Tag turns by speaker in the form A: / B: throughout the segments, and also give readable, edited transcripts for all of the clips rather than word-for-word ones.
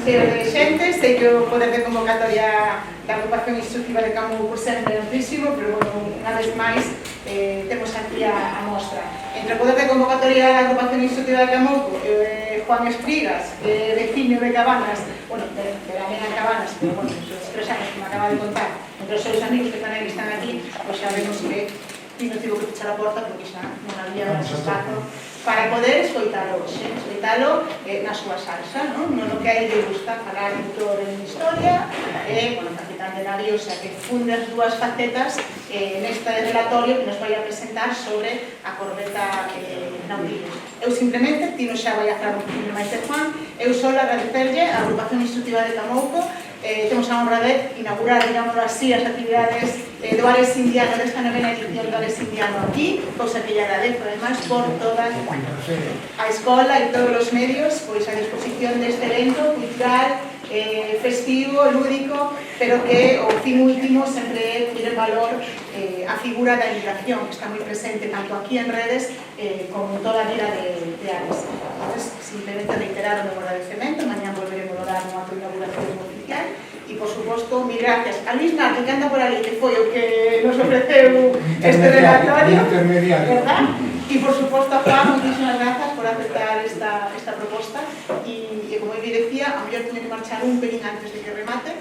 A: cheo de xente, sei que o poder de convocatoria da agrupación instructiva de Camou por ser grandísimo, pero bueno, unha vez máis temos aquí a mostra. Entre o poder de convocatoria da agrupación instructiva de Camou, Juan Esprigas, vecino de Cabanas, bueno, de la nena Cabanas, pero bueno, os 3 anos que me acaba de contar, entre os seus amigos que tamén están aquí, pois xa vemos que non tivo que fechar a porta porque xa non había espazo para poder escoitalo na súa salsa, non o que a ele gusta, falar autor en historia, bueno, capitán de navío, o sea, que funde as dúas facetas neste relatorio que nos vai a presentar sobre a corbeta Nautilus. Eu simplemente, Tino xa vai a falar un poquinho máis de Juan, eu só agradecerlle a agrupación instructiva de Camouco. Temos a honra de inaugurar, digamos así, as actividades do Ares Indiano, desta novena edición do Ares Indiano aquí, cousa que lle agradezo, además, por toda a escola e todos os medios, pois a disposición deste evento cultural, festivo, lúdico, pero que o fin último sempre é poñer en valor a figura da emigración, que está moi presente tanto aquí en redes como en toda a vida de Ares. Entonces, simplemente reiterar o meu agradecemento, mañá volveremos a dar unha inauguración oficial. E, por suposto, mil gracias a Luis Nardo, que anda por ali, que foi o que nos ofreceu este relatorio, verdad? E, por suposto, a Juan, muchísimas grazas por aceptar esta proposta. E, como eu decía, a mellor teño que marchar un pelín antes de que remate,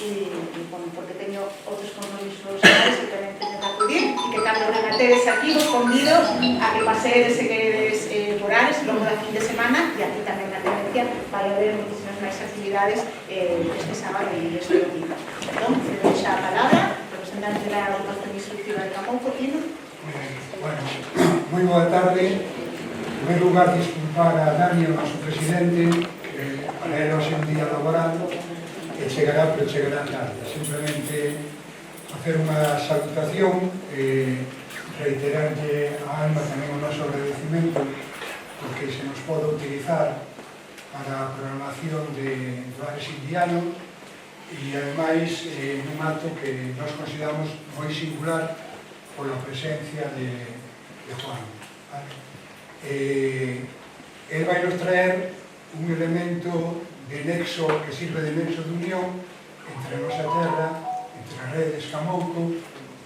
A: e, bueno, porque teño outros compromisos que tamén teño que acudir, e que cando rematedes aquí, vos convido a que pasedes e queredes por Ares, logo da fin de semana, e aquí tamén na tendencia vai haber muchísimas máis actividades este sábado e este domingo. Entón, cedo xa a palabra, representante da agrupación instructiva de Camouco, Tino.
B: Bueno, moi boa tarde. En primeiro lugar, disculpar a Dani, o noso presidente, que para él hoxe un día laborando, que chegará, pero chegará tarde. Simplemente hacer unha salutación, reiterarlle a Alma tamén o noso agradecimento, porque se nos pode utilizar para a programación do Ares Indiano e, ademais, nun acto que nos consideramos moi singular pola presencia de Juan. Él vai nos traer un elemento de nexo, que sirve de nexo de unión entre a nosa terra, entre as redes Camouco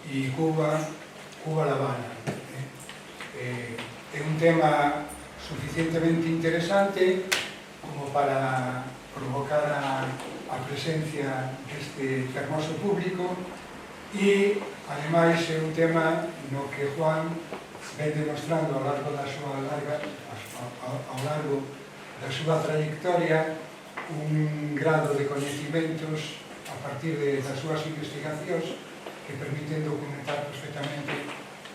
B: e Cuba-La Habana. É un tema suficientemente interesante como para provocar a presencia deste hermoso público e, ademais, é un tema no que Juan ven demostrando ao largo da súa trayectoria un grado de coñecimentos a partir das súas investigacións que permiten documentar perfectamente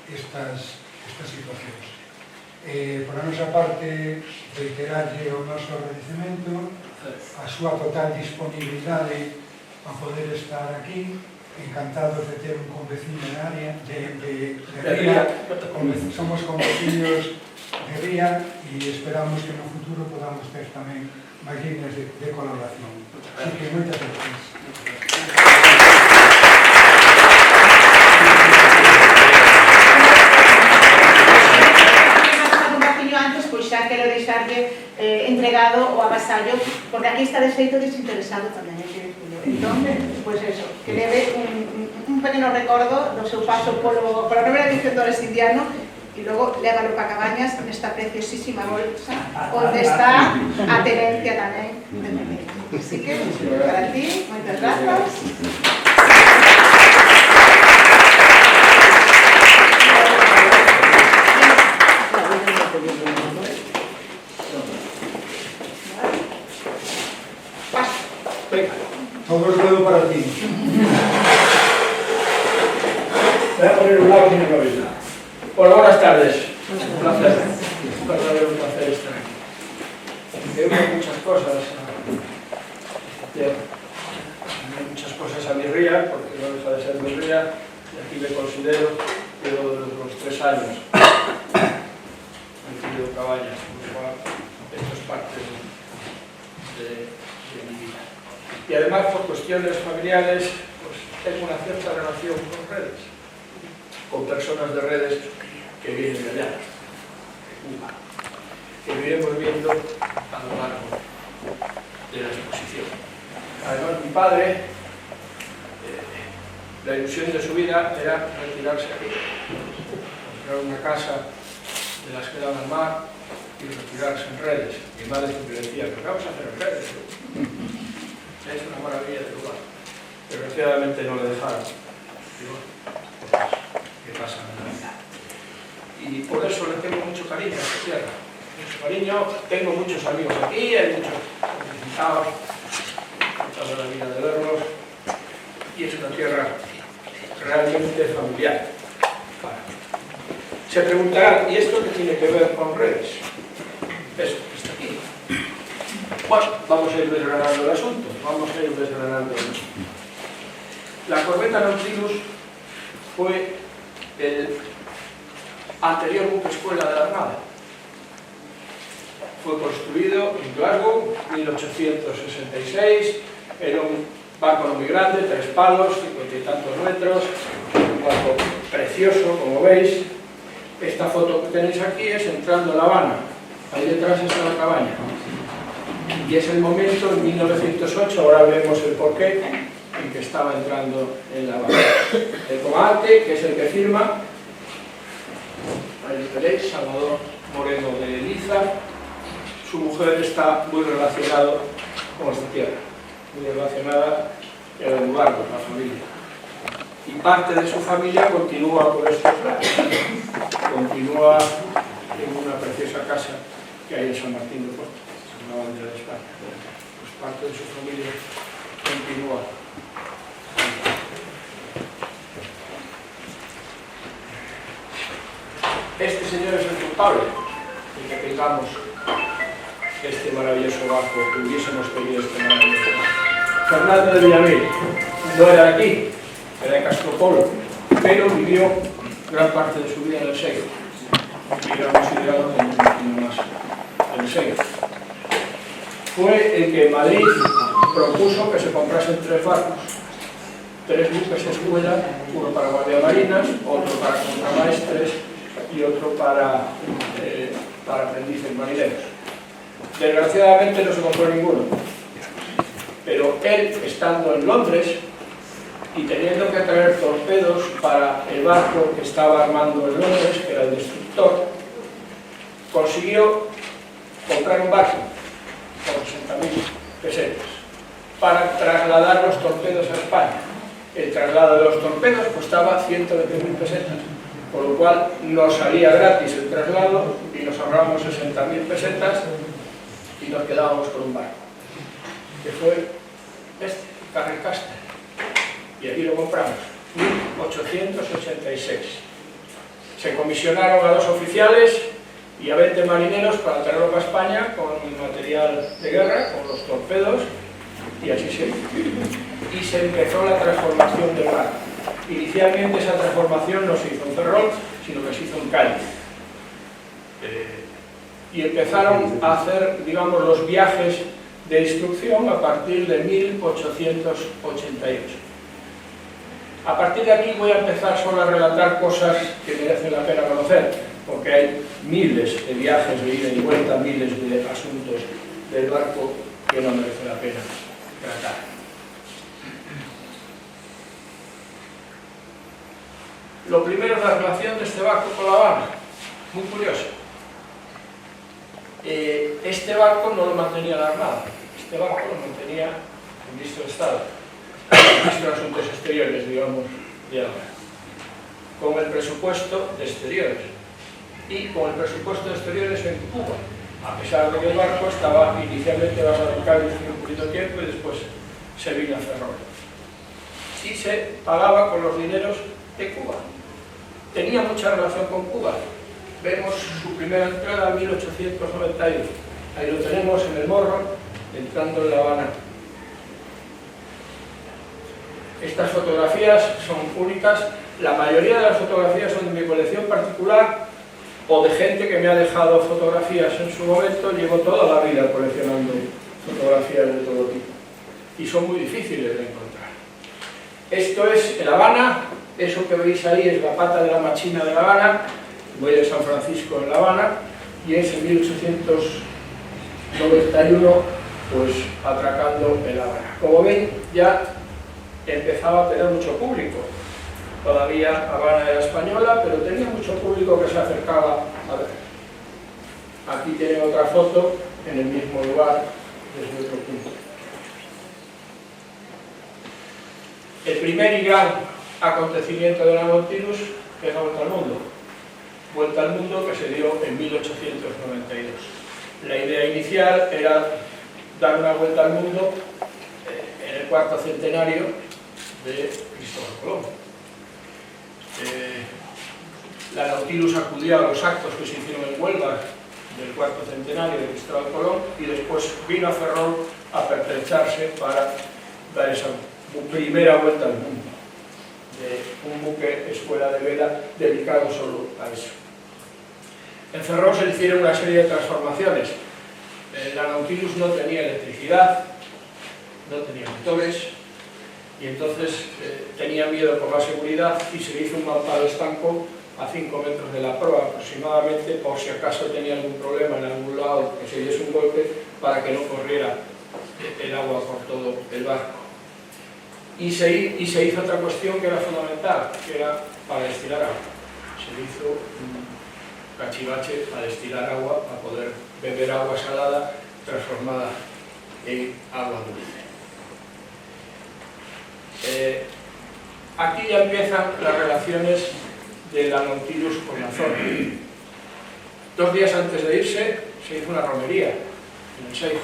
B: estas situacións. Por a nosa parte, reiterarlle o noso agradecemento, a súa total disponibilidade a poder estar aquí, encantados de ter un conveciño de área de Ría, somos conveciños de Ría e esperamos que no futuro podamos ter tamén máis líneas de colaboración. Así que moitas gracias.
A: Xa quero deixarlle entregado o avasallo, porque aquí está de xeito desinteresado tamén, entón, pois eso, que leve un pequeno recordo do seu paso pola novena edición do Ares Indiano e logo lévalo para Cabañas nesta preciosísima bolsa onde está a tenencia tamén de Melén. Así que, para ti, moitas grazas.
B: Todo el dedo para ti.
C: Voy a poner un lado sin cabeza. Hola, buenas tardes. Un placer. Un placer estar aquí. Tengo muchas cosas a mi ría, porque no deja de ser mi ría, y aquí me considero que desde los 3 años he tenido Cabañas, esto es parte de mi vida. Y además, por cuestiones familiares, pues tengo una cierta relación con redes, con personas de redes que vienen de allá, de Cuba, que iremos viendo a lo largo de la exposición. Además, mi padre, la ilusión de su vida era retirarse aquí, comprar una casa de las que daban al mar y retirarse en Redes. Mi madre siempre decía, ¿qué vamos a hacer en Redes? Es una maravilla de lugar. Desgraciadamente no le dejaron. Digo, ¿qué pasa en la vida? Y por eso le tengo mucho cariño a esta tierra. Mucho cariño, tengo muchos amigos aquí, hay muchos visitados, he toda la vida de verlos, y es una tierra realmente familiar para mí. Se preguntarán, ¿y esto qué tiene que ver con Redes? Eso que está aquí. Bueno, vamos a ir desgranando el asunto, La corbeta Nautilus fue el anterior buque escuela de la Armada. Fue construido en Glasgow en 1866, era un barco no muy grande, 3 palos, 50 y tantos metros, un barco precioso, como veis. Esta foto que tenéis aquí es entrando en La Habana, ahí detrás está la cabaña. Y es el momento, en 1908, ahora vemos el porqué, en que estaba entrando en La Habana. El comandante, que es el que firma, ahí lo veréis, Salvador Moreno de Liza. Su mujer está muy relacionada con esta tierra, muy relacionada en el lugar, con la familia. Y parte de su familia continúa por estos lados, continúa en una preciosa casa que hay en San Martín de Porto, en la bandera de España. Pues parte de su familia continúa. Este señor es el culpable de que tengamos este maravilloso barco, que hubiésemos tenido este maravilloso barco. Fernando de Villamil no era de aquí, era de Castropol, pero vivió gran parte de su vida en el Seijo. Y era considerado como un destino más del Seijo. Fue el que en Madrid propuso que se comprasen 3 barcos, 3 buques escuela, uno para guardiamarinas, otro para contramaestres y otro para aprendices marineros. Desgraciadamente no se compró ninguno, pero él, estando en Londres y teniendo que traer torpedos para el barco que estaba armando en Londres, que era el Destructor, consiguió comprar un barco por 60.000 pesetas para trasladar los torpedos a España. El traslado de los torpedos costaba 120.000 pesetas, por lo cual nos salía gratis el traslado y nos ahorramos 60.000 pesetas y nos quedábamos con un barco, que fue este, Carrer Caster, y aquí lo compramos, 1886. Se comisionaron a 2 oficiales y a 20 marineros para traerlo para España con el material de guerra, con los torpedos, y así se hizo. Y se empezó la transformación del barco. Inicialmente esa transformación no se hizo en Ferrol, sino que se hizo en Cádiz. Y empezaron a hacer, digamos, los viajes de instrucción a partir de 1888. A partir de aquí voy a empezar solo a relatar cosas que merecen la pena conocer, porque hay miles de viajes de ida y vuelta, miles de asuntos del barco que no merece la pena tratar. Lo primero es la relación de este barco con La Habana, muy curioso. Este barco no lo mantenía la Armada, este barco lo mantenía el ministro de Estado, el ministro de Asuntos Exteriores, digamos, de ahora, con el presupuesto de Exteriores y con el presupuesto de Exteriores en Cuba, a pesar de que el barco estaba inicialmente basado en Cádiz un poquito de tiempo y después se vino a Ferrol. Y se pagaba con los dineros de Cuba. Tenía mucha relación con Cuba. Vemos su primera entrada en 1891. Ahí lo tenemos en el Morro, entrando en La Habana. Estas fotografías son únicas. La mayoría de las fotografías son de mi colección particular o de gente que me ha dejado fotografías en su momento. Llevo toda la vida coleccionando fotografías de todo tipo y son muy difíciles de encontrar. Esto es en La Habana. Eso que veis ahí es la pata de la machina de La Habana, voy de San Francisco en La Habana, y es en 1891 pues atracando en La Habana. Como ven, ya empezaba a tener mucho público. Todavía Habana era española, pero tenía mucho público que se acercaba a ver. Aquí tiene otra foto en el mismo lugar, desde otro punto. El primer y gran acontecimiento de la Nautilus es la Vuelta al Mundo. Vuelta al Mundo que se dio en 1892. La idea inicial era dar una vuelta al mundo en el cuarto centenario de Cristóbal Colón. La Nautilus acudió a los actos que se hicieron en Huelva del cuarto centenario de Cristóbal Colón y después vino a Ferrol a pertrecharse para dar esa primera vuelta al mundo de un buque escuela de vela dedicado solo a eso. En Ferrol se hicieron una serie de transformaciones. La Nautilus no tenía electricidad, no tenía motores y entonces tenía miedo por la seguridad y se hizo un mamparo estanco a 5 metros de la proa aproximadamente, por si acaso tenía algún problema en algún lado, que se diese un golpe, para que no corriera el agua por todo el barco. Y se hizo otra cuestión que era fundamental, que era para destilar agua. Se hizo un cachivache para destilar agua, para poder beber agua salada transformada en agua dulce. Aquí ya empiezan las relaciones de la Nautilus con la zona. 2 días antes de irse se hizo una romería en el Seijo,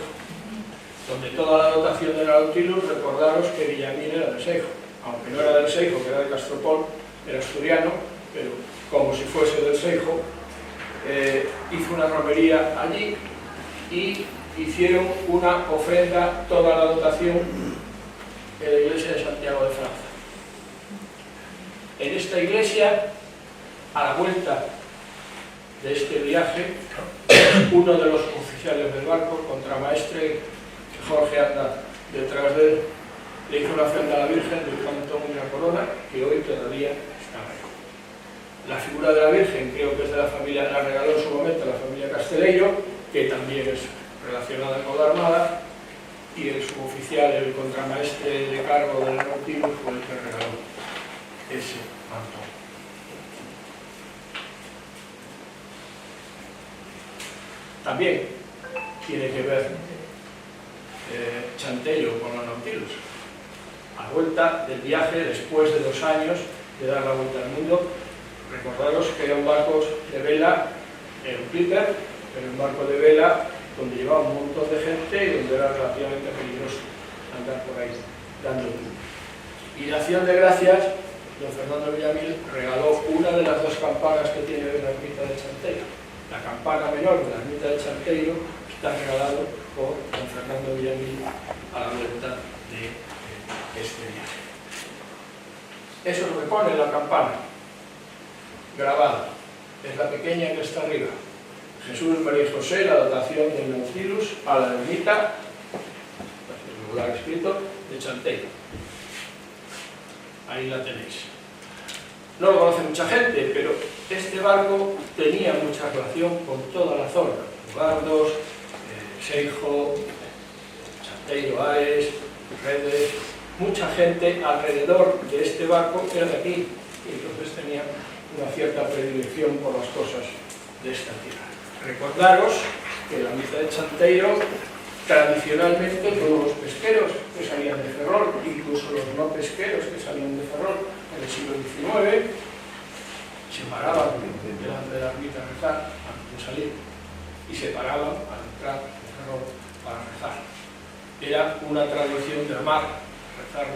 C: donde toda la dotación de la Nautilus, recordaros que Villamil era del Seijo, aunque no era del Seijo, que era de Castropol, era asturiano, pero como si fuese del Seijo, hizo una romería allí y hicieron una ofrenda, toda la dotación, en la iglesia de Santiago de Francia. En esta iglesia, a la vuelta de este viaje, uno de los oficiales del barco, contramaestre, Jorge anda detrás de él, le hizo una ofrenda a la Virgen del cantón y una corona que hoy todavía está ahí. La figura de la Virgen creo que es de la familia, la regaló en su momento la familia Casteleiro, que también es relacionada con la Armada, y el suboficial, el contramaestre de cargo del Nautilus, fue el que regaló ese manto. También tiene que ver Chantello con la Nautilus. A vuelta del viaje, después de 2 años de dar la vuelta al mundo, recordaros que eran barcos de vela, era un clipper, pero un barco de vela donde llevaba un montón de gente y donde era relativamente peligroso andar por ahí dando vueltas. Y de acción de gracias, don Fernando Villamil regaló una de las 2 campanas que tiene la ermita de Chanteiro. La campana menor de la ermita de Chanteiro está regalado por don Fernando Villamil a la vuelta de este viaje. Eso es lo que pone en la campana, grabada. Es la pequeña que está arriba. Jesús, María y José, la dotación del Nautilus a la ermita, el lugar escrito, de Chanteiro. Ahí la tenéis. No lo conoce mucha gente, pero este barco tenía mucha relación con toda la zona. Gardos, Seijo, Chanteiro, Ares, Redes. Mucha gente alrededor de este barco era de aquí, y entonces tenía una cierta predilección por las cosas de esta tierra. Recordaros que la ermita de Chanteiro, tradicionalmente todos los pesqueros que salían de Ferrol, incluso los no pesqueros que salían de Ferrol en el siglo XIX, se paraban delante de la ermita a rezar antes de salir y se paraban al entrar de Ferrol para rezar. Era una tradición de amar, rezar a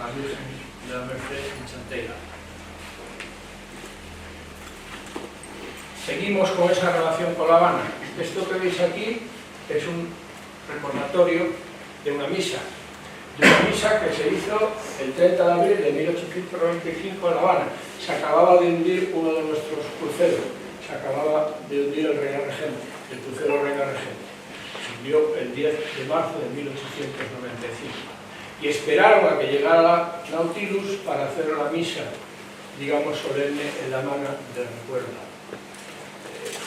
C: la Virgen de la Merced en Chanteiro. Seguimos con esa relación con La Habana. Esto que veis aquí es un recordatorio de una misa que se hizo el 30 de abril de 1895 en La Habana. Se acababa de hundir uno de nuestros cruceros, se acababa de hundir el Reina Regente, el crucero Reina Regente. Se hundió el 10 de marzo de 1895. Y esperaron a que llegara la Nautilus para hacer la misa, digamos, solemne en la mano de recuerdo.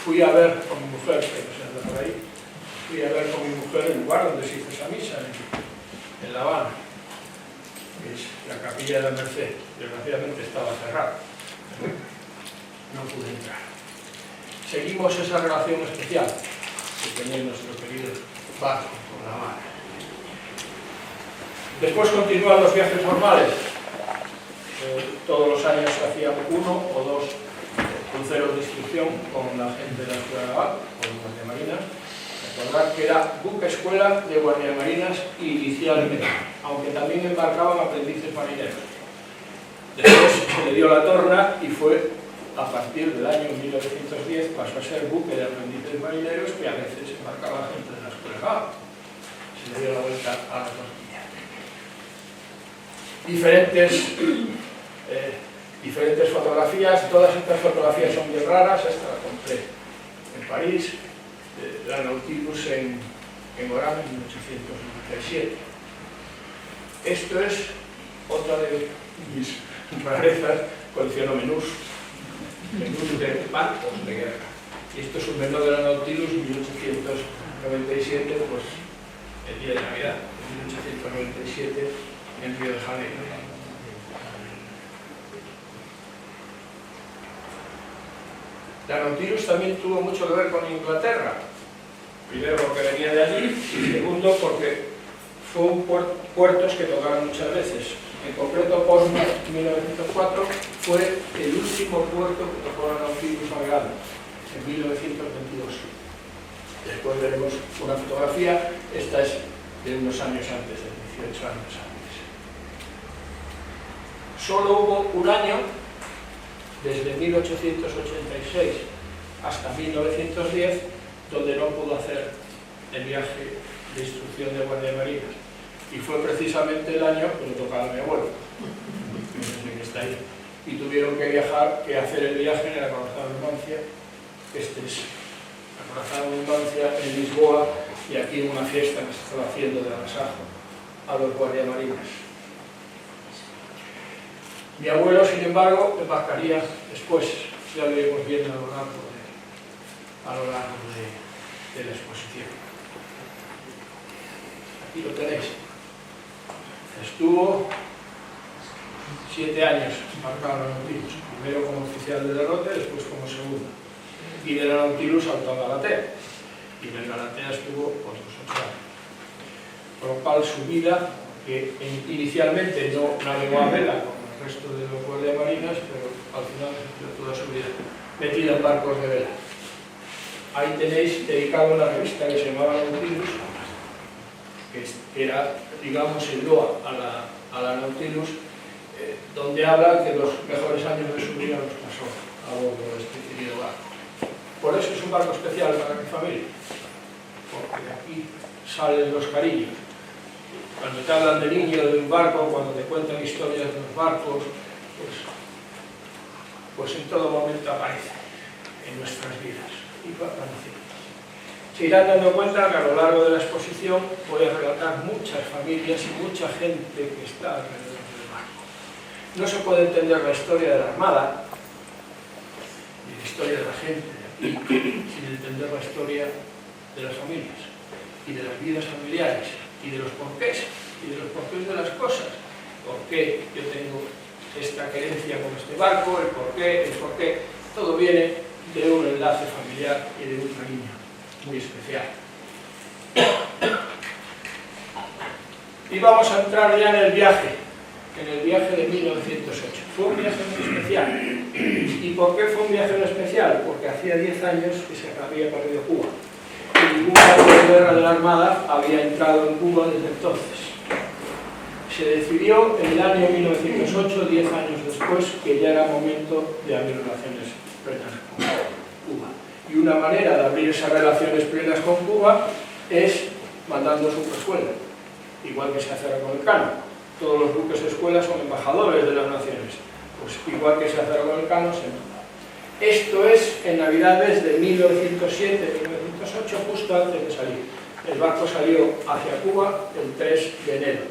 C: Fui a ver con mi mujer, que no se anda por ahí, fui a ver con mi mujer el lugar donde se hizo esa misa, en La Habana, que es la Capilla de la Merced. Desgraciadamente estaba cerrada, no pude entrar. Seguimos esa relación especial que tenía nuestro querido barco con La Habana. Después continúan los viajes normales. Todos los años hacíamos 1 o 2 cruceros de instrucción con la gente de la Escuela Naval, con los guardiamarinas. Recordad que era buque escuela de guardiamarinas inicialmente, aunque también embarcaban aprendices marineros. Después se le dio la torna y fue a partir del año 1910 pasó a ser buque de aprendices marineros, que a veces embarcaba gente de la Escuela Naval. Se le dio la vuelta a la tortilla. Diferentes fotografías. Todas estas fotografías son bien raras. Esta la compré en París, la Nautilus en Orán en 1897. Esto es otra de mis rarezas. Colecciono menús de barcos de guerra. Y esto es un menú de la Nautilus 1897, pues el día de Navidad, 1897, en Río de Janeiro. La Nautilus también tuvo mucho que ver con Inglaterra. Primero porque venía de allí y segundo porque fueron puertos que tocaron muchas veces. En concreto, Portsmouth 1904 fue el último puerto que tocó la Nautilus navegando, en 1922. Después veremos una fotografía. Esta es de unos años antes, de 18 años antes. Solo hubo un año, desde 1886 hasta 1910, donde no pudo hacer el viaje de instrucción de guardiamarinas. Y fue precisamente el año que le tocaba a mi abuelo, que está ahí. Y tuvieron que hacer el viaje en el acorazado Numancia. Este es el acorazado Numancia en Lisboa, y aquí en una fiesta que se estaba haciendo de agasajo a los guardiamarinas. Mi abuelo, sin embargo, embarcaría después, ya lo iremos viendo a lo largo de la exposición. Aquí lo tenéis. Estuvo 7 años embarcado en la Nautilus, primero como oficial de derrote, después como segundo. Y de la Nautilus saltó a Galatea, y en Galatea estuvo otros 8 años. Por lo cual su vida, que inicialmente no navegó a vela como el resto de los guardiamarinas, pero al final de toda su vida metida en barcos de vela. Ahí tenéis dedicado una revista que se llamaba Nautilus, que era, digamos, el loa a la Nautilus, donde habla que los mejores años de su vida los pasó a bordo de este querido barco. Por eso es un barco especial para mi familia, porque de aquí salen los cariños. Cuando te hablan de niño de un barco, cuando te cuentan historias de los barcos, pues en todo momento aparece en nuestras vidas. Y va apareciendo. Se irán dando cuenta que a lo largo de la exposición voy a relatar muchas familias y mucha gente que está alrededor del barco. No se puede entender la historia de la Armada, ni la historia de la gente de aquí, sin entender la historia de las familias, y de las vidas familiares, y de los porqués, de las cosas. ¿Por qué yo tengo esta querencia con este barco? El porqué. Todo viene de un enlace familiar y de un cariño muy especial. Y vamos a entrar ya en el viaje de 1908. Fue un viaje muy especial. ¿Y por qué fue un viaje muy especial? Porque hacía 10 años que se había perdido Cuba. Y ningún barco de guerra de la Armada había entrado en Cuba desde entonces. Se decidió en el año 1908, 10 años después, que ya era momento de abrir relaciones plenas con Cuba. Y una manera de abrir esas relaciones plenas con Cuba es mandando su escuela, igual que se hace ahora con el Cano. Todos los buques escuela son embajadores de las naciones, pues igual que se hace ahora con el Cano, se manda. Esto es en Navidades de 1907-1908, justo antes de salir. El barco salió hacia Cuba el 3 de enero.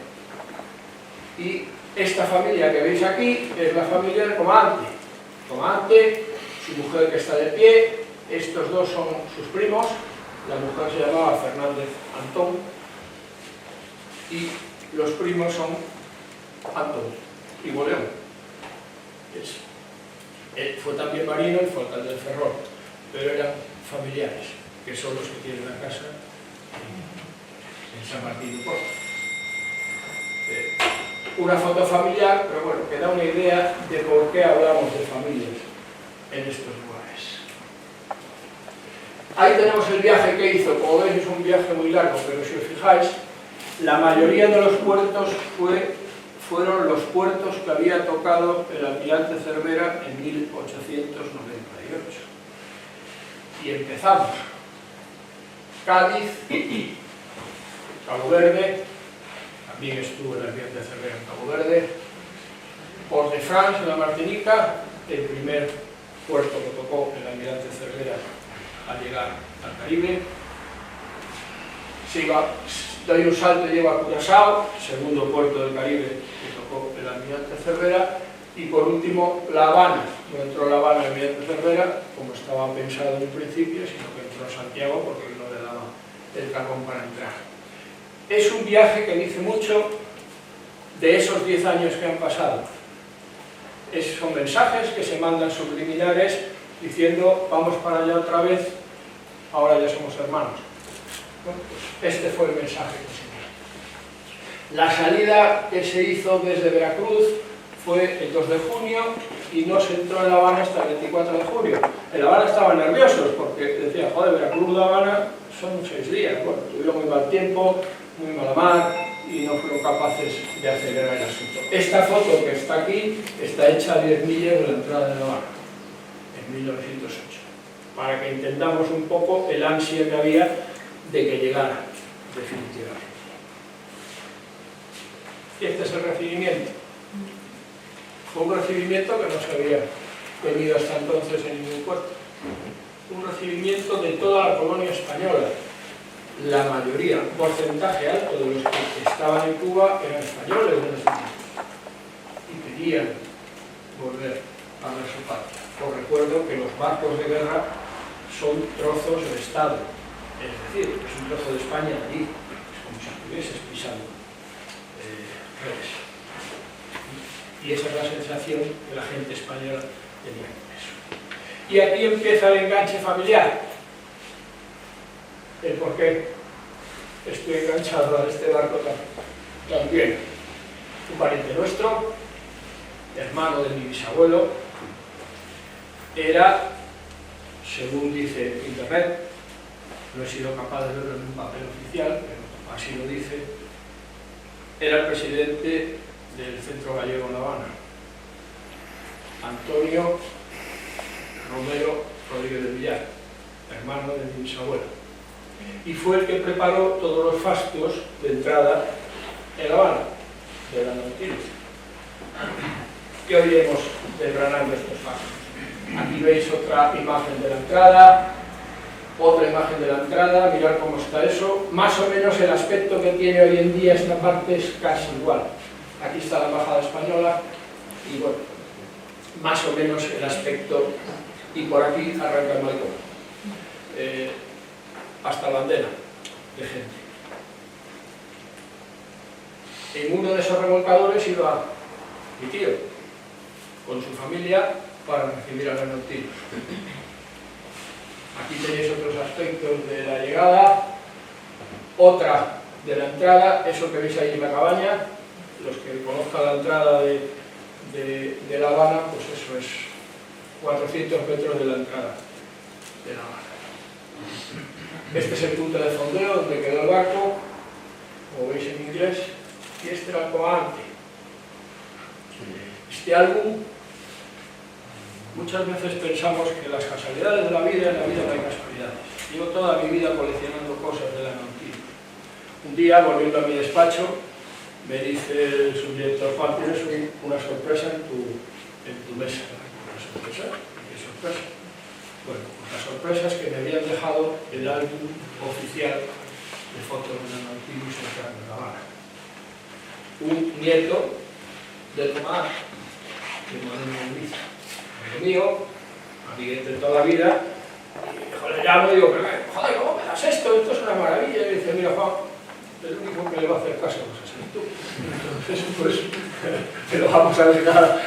C: Y esta familia que veis aquí es la familia del comandante. Comandante, su mujer que está de pie, estos dos son sus primos, La mujer se llamaba Fernández Antón y los primos son Antón y Boleón. Fue también marino y fue alcalde de Ferrol, pero eran familiares, que son los que tienen la casa en San Martín de Porto. Una foto familiar, pero bueno, que da una idea de por qué hablamos de familias en estos lugares. Ahí tenemos el viaje que hizo. Como veis, es un viaje muy largo, pero si os fijáis, la mayoría de los puertos fueron los puertos que había tocado el almirante Cervera en 1898. Y empezamos. Cádiz, Cabo Verde, también estuvo el almirante Cervera en Cabo Verde, Port-de-France en la Martinica, el primer puerto que tocó el almirante Cervera al llegar al Caribe. Doy un salto y llego a Curazao, segundo puerto del Caribe que tocó el almirante Cervera, y por último La Habana. No entró La Habana el almirante Cervera como estaba pensado en un principio, sino que entró a Santiago porque no le daba el carbón para entrar. Es un viaje que dice mucho de esos 10 años que han pasado. Son mensajes que se mandan subliminares diciendo vamos para allá otra vez, ahora ya somos hermanos. Bueno, pues este fue el mensaje que se dio. La salida que se hizo desde Veracruz fue el 2 de junio y no se entró en La Habana hasta el 24 de junio. En La Habana estaban nerviosos porque decían, joder, Veracruz, La Habana son 6 días. Bueno, tuvieron muy mal tiempo, muy mala mar y no fueron capaces de acelerar el asunto. Esta foto que está aquí está hecha a 10 millas de la entrada de La Habana, en 1908, para que entendamos un poco el ansia que había de que llegara definitivamente. Y este es el recibimiento. Fue un recibimiento que no se había tenido hasta entonces en ningún puerto. Un recibimiento de toda la colonia española. La mayoría, un porcentaje alto de los que estaban en Cuba eran españoles de los y querían volver a ver su patria. Os recuerdo que los barcos de guerra son trozos de Estado, es decir, es un trozo de España allí, es como si estuvieses pisando redes. Y esa es la sensación que la gente española tenía con eso. Y aquí empieza el enganche familiar. El por qué estoy enganchado a este barco también. Un pariente nuestro, hermano de mi bisabuelo, era, según dice Internet, no he sido capaz de verlo en un papel oficial, pero así lo dice, era el presidente del Centro Gallego en La Habana, Antonio Romero Rodríguez de Villar, hermano de mi bisabuelo, y fue el que preparó todos los fastos de entrada en La Habana, de la Nautilus. Y hoy iremos desgranando estos fastos. Aquí veis otra imagen de la entrada, otra imagen de la entrada, mirad cómo está eso. Más o menos el aspecto que tiene hoy en día esta parte es casi igual. Aquí está la embajada española y bueno, más o menos el aspecto, y por aquí arranca el balcón. Hasta la bandera de gente. En uno de esos remolcadores iba mi tío, con su familia, para recibir a la Nautilus. Aquí tenéis otros aspectos de la llegada, otra de la entrada, eso que veis ahí en la cabaña, los que conozcan la entrada de La Habana, pues eso es 400 metros de la entrada de La Habana. Este es el punto de fondeo donde quedó el barco, como veis en inglés, y este era el comandante. Este álbum, muchas veces pensamos que las casualidades de la vida, en la vida no hay casualidades. Llevo toda mi vida coleccionando cosas de la Nautilus. Un día, volviendo a mi despacho, me dice el subdirector, Juan, tienes una sorpresa en tu mesa. ¿Una sorpresa? ¿Qué sorpresa? Bueno, pues la sorpresa es que me habían dejado el álbum oficial de fotos de la Nautilus entrando en La Habana. Un nieto del comandante, de Manuel Muñiz, amigo mío, amiguete de toda la vida, y joder, llamo y digo, pero joder, ¿cómo me das haz esto es una maravilla. Y dice, mira Juan, el único que le va a hacer caso vas a ser tú. Entonces, pues, te lo vamos a dejar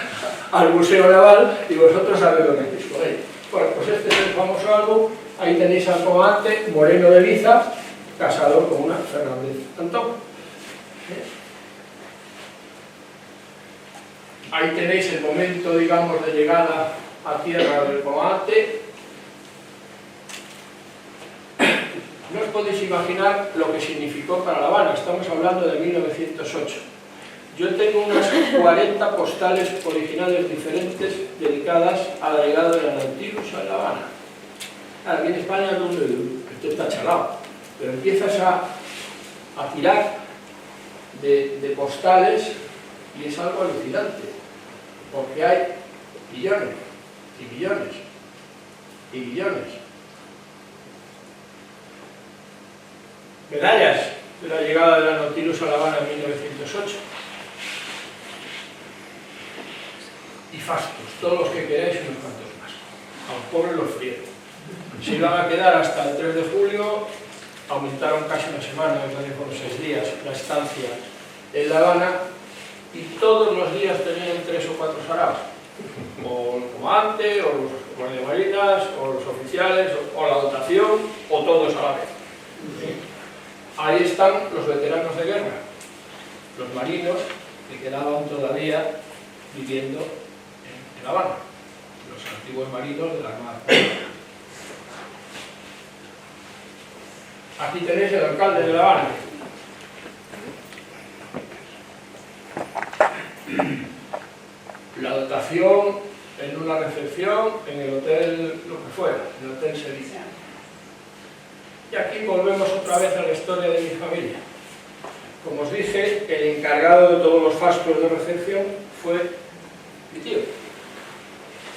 C: al Museo Naval y vosotros sabéis lo que hacéis con él. Bueno, pues este es el famoso álbum. Ahí tenéis al comandante Moreno de Liza, casado con una Fernández Antón. Ahí tenéis el momento, digamos, de llegada a tierra del comandante. No os podéis imaginar lo que significó para La Habana. Estamos hablando de 1908. Yo tengo unas 40 postales originales diferentes dedicadas a la llegada de la Nautilus a La Habana. Aquí en España esto está chalado, pero empiezas a tirar de postales y es algo alucinante, porque hay billones y billones y billones. Medallas de la llegada de la Nautilus a La Habana en 1908. Y fastos, todos los que queráis y unos cuantos más. A los pobres los frieron. Se iban a quedar hasta el 3 de julio, aumentaron casi una semana, me parece por 6 días, la estancia en La Habana, y todos los días tenían 3 o 4 saraos. O el comandante, o los guardiamarinas, o los oficiales, o la dotación, o todos a la vez. Ahí están los veteranos de guerra, los marinos que quedaban todavía viviendo en La Habana, los antiguos marinos de la Armada. Aquí tenéis el alcalde de La Habana. La dotación en una recepción en el hotel, lo que fuera, el hotel Sevilla. Y aquí volvemos otra vez a la historia de mi familia. Como os dije, el encargado de todos los fastos de recepción fue mi tío.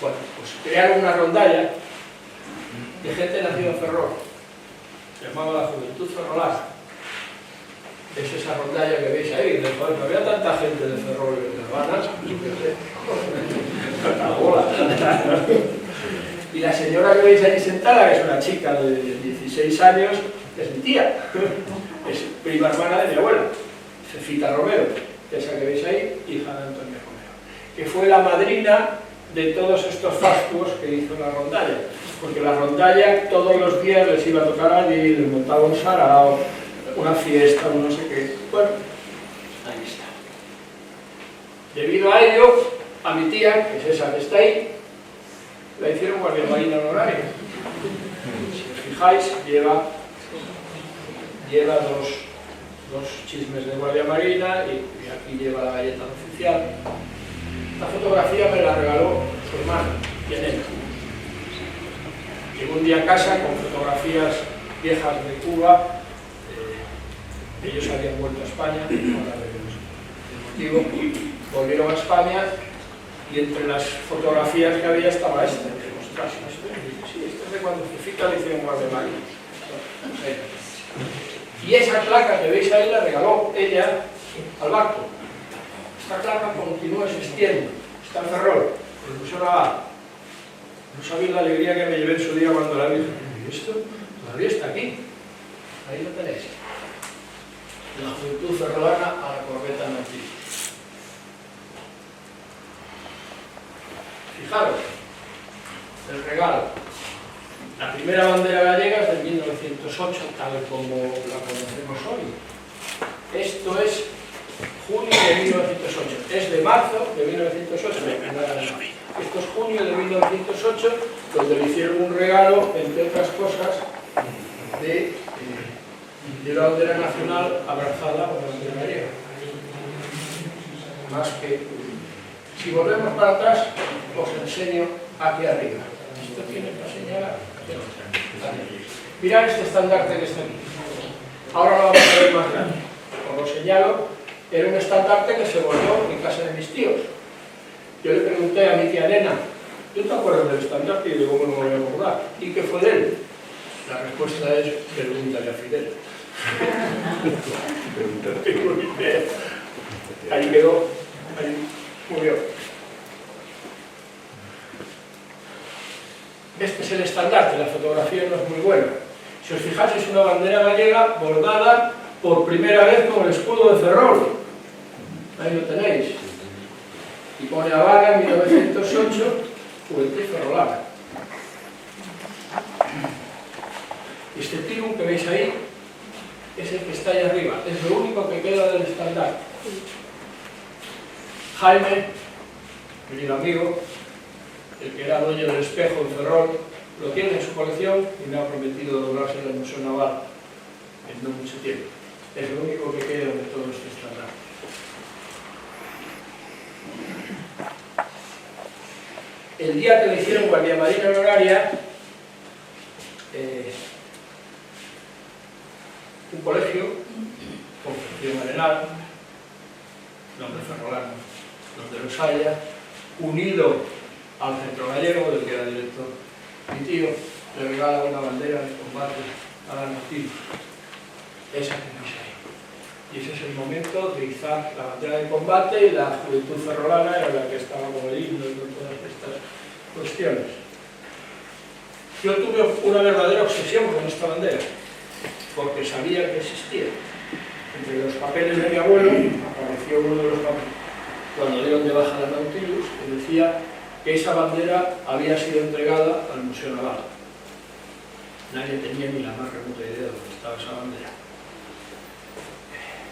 C: Bueno, pues crearon una rondalla de gente nacida en Ferrol. Se llamaba la Juventud Ferrolana. Es esa rondalla que veis ahí. Joder, no había tanta gente de Ferrol y de Habana. Tanta bola. Y la señora que veis ahí sentada, que es una chica de 16 años, es mi tía. Es prima hermana de mi abuela, Cefita Romero, esa que veis ahí, hija de Antonio Romero, que fue la madrina de todos estos fastuos que hizo la rondalla, porque la rondalla todos los días les iba a tocar allí, les montaba un sarao, una fiesta, un no sé qué. Bueno, ahí está. Debido a ello, a mi tía, que es esa que está ahí, la hicieron guardia marina honoraria. Si os fijáis, lleva dos chismes de guardia marina y aquí lleva la galleta oficial. La fotografía me la regaló su hermana, Yanela. Llegó un día a casa con fotografías viejas de Cuba. Ellos habían vuelto a España, ahora veremos el motivo. Volvieron a España y entre las fotografías que había estaba esta. Ostras, sí, esta es de cuando Cefita le hicieron guardia marina. Y esa placa que veis ahí la regaló ella al barco. Esta placa continúa existiendo, está en Ferrol, por el Museo Naval. No sabéis la alegría que me llevé en su día cuando la vi. ¿Y esto? Todavía está aquí. Ahí lo tenéis. La Juventud Ferrolana a la corbeta Nautilus. Fijaros, el regalo. La primera bandera gallega es de 1908, tal como la conocemos hoy. Esto es junio de 1908. Es de marzo de 1908. Esto es junio de 1908, donde le hicieron un regalo, entre otras cosas, de la bandera nacional abrazada por la bandera gallega. Más que, si volvemos para atrás, os enseño aquí arriba. Esto tiene que señalar. Mirad este estandarte que está aquí. Ahora lo vamos a ver más grande. Os lo señalo. Era un estandarte que se volvió en casa de mis tíos. Yo le pregunté a mi tía Nena, ¿tú te acuerdas del estandarte? Y digo, bueno, no me voy a acordar. ¿Y qué fue de él? La respuesta es, pregúntale a Fidel. Ahí quedó, ahí murió. Este es el estandarte, la fotografía no es muy buena. Si Si os fijáis, es una bandera gallega bordada por primera vez con el escudo de Ferrol. Ahí lo tenéis. Y pone a Vaga en 1908, Juventud Ferrolana. Este tirón que veis ahí es el que está ahí arriba, es lo único que queda del estandarte. Jaime, mi amigo, el que era dueño del espejo en Ferrol, lo tiene en su colección y me ha prometido doblarse en el Museo Naval en no mucho tiempo. Es lo único que queda de todo este estandarte. El día que le hicieron Guardia Marina Honoraria, un colegio, Concepción Arenal, nombre ferrolano, donde los haya, unido al Centro Gallego, del que era director mi tío, le regala una bandera de combate a la Nautilus. Esa que veis ahí. Y ese es el momento de izar la bandera de combate, y la Juventud Ferrolana era la que estaba con el himno y con todas estas cuestiones. Yo tuve una verdadera obsesión con esta bandera, porque sabía que existía. Entre los papeles de mi abuelo apareció uno de los papeles, cuando dieron de baja la Nautilus, que decía que esa bandera había sido entregada al Museo Naval. Nadie tenía ni la más remota idea de dónde estaba esa bandera.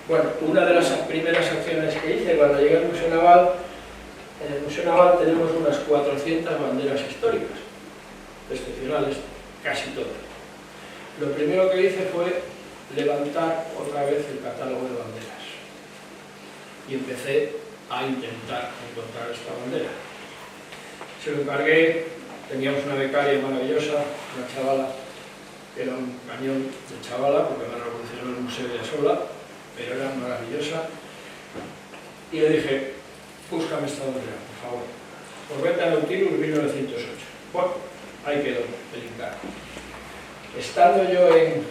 C: Bueno, una de las primeras acciones que hice cuando llegué al Museo Naval, en el Museo Naval tenemos unas 400 banderas históricas, excepcionales, casi todas. Lo primero que hice fue levantar otra vez el catálogo de banderas y empecé a intentar encontrar esta bandera. Se lo encargué, teníamos una becaria maravillosa, una chavala, que era un cañón de chavala, porque me revolucionó el museo de sola, pero era maravillosa, y le dije, búscame esta bandera, por favor. Por venta Nautilus 1908. Bueno, ahí quedó el encargo. Estando yo en